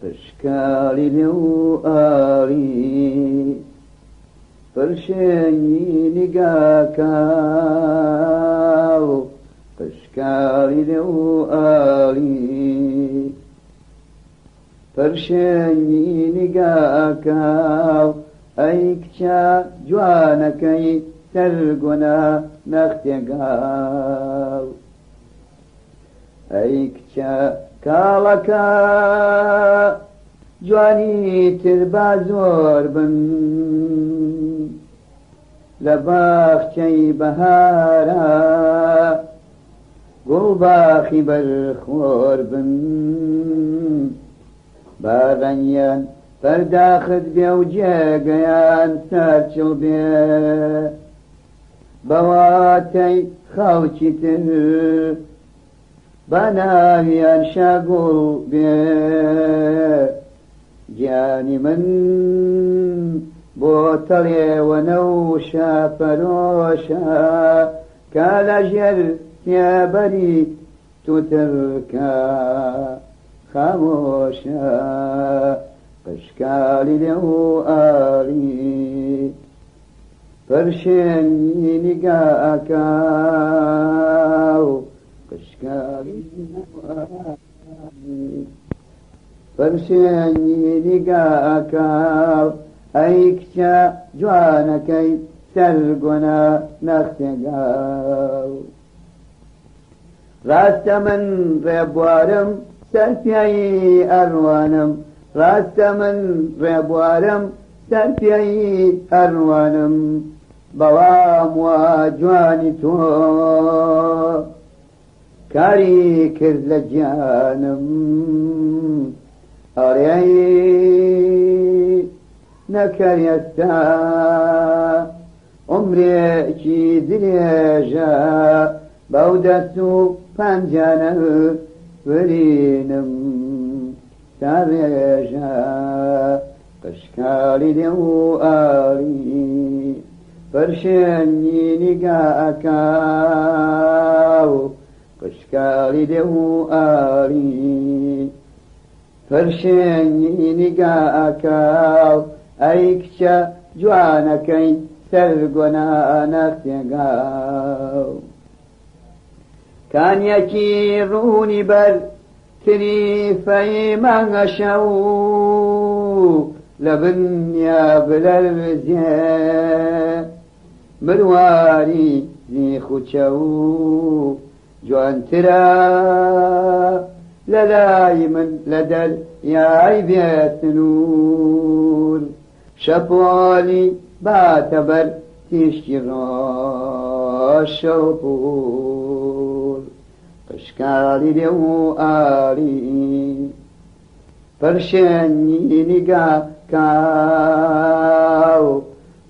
پشکالی لێو ئاڵی پرشێنی نیگاکاو پشکالی لێو ئاڵی پرشێنی نیگاکاو ئەی کچە جوانەکەی سەرگۆنا نەختێگاو ئەی کچە کاڵەکە جوانی تر با زۆر بن لە باخچەی بەهارە گوڵباخی بەرخۆر بن باڕەنیان پەرداخت بێ و جێگەیان سەرچڵ بێ بەواتەی خەڵکی تر بەناویان شاگوڵ بێ گیانی من بۆ تەڵێوەنە و شاپەرۆشە کە لە ژێر تێبەری تووتڕکە خامۆشە پشکالی لێو ئاڵی پرشێنی نیگاکاو پشکالی پرشێنی نیگاکاو ئەی کچە جوانەکەی سەرگۆنا نەختێگاو ڕاستە من ڕێبوارم سەرپیایی ئەڕوانم ڕاستە من ڕێبوارم سەرپیایی ئەڕوانم بەڵام وا جوانی تۆ کاری کرد لە گیانم ئەڕێی نەکەر ئێستا عومرێکی درێژە بەو دەست و پەنجانە برینم تا ڕێژە پشکالی لێو ئاڵی پرشێنی نیگاکاو پشکالی لێو ئاڵی پرشێنی نیگاکاو ئەی کچە جوانەکەی سەرگۆنا نەختێگاو کانیەکی ڕوونی بەر تریفەی مانگە شەو لە بنیا بلەرزێ مرواری زیخوچە و جوانترە لە لای من لە دەریای بێتنور شەپۆلی باتە بەر تیشکی ڕۆشە و پوور پشکالی لێو ئاڵی پرشێنی نیگاکاو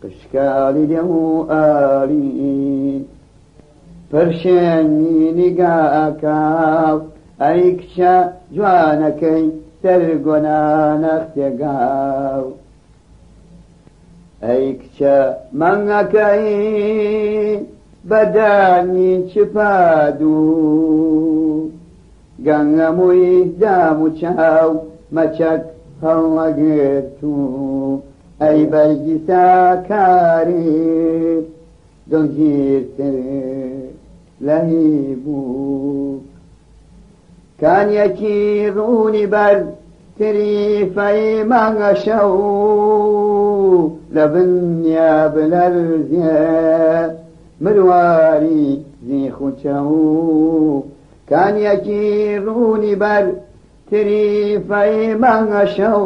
پشکالی لێو ئاڵی پرشێنی نیگاکاو ئەی کچە جوانەکەی سەرگۆنا نەختێگاو ئەی کچە مەنگەکەی بەدانی چپادوو گەنگەمووی دام و چاو مەچەک هەڵەگرت و ئەی بەرگی ساکاری دڵگیرتر لەهی بوو کانیەکی ڕوونی بەر تریفەی مانگە شەو لە بنیا بلەرزێ مرواری زیخوچە و کانیەکی ڕوونی بەر تریفەی مانگە شەو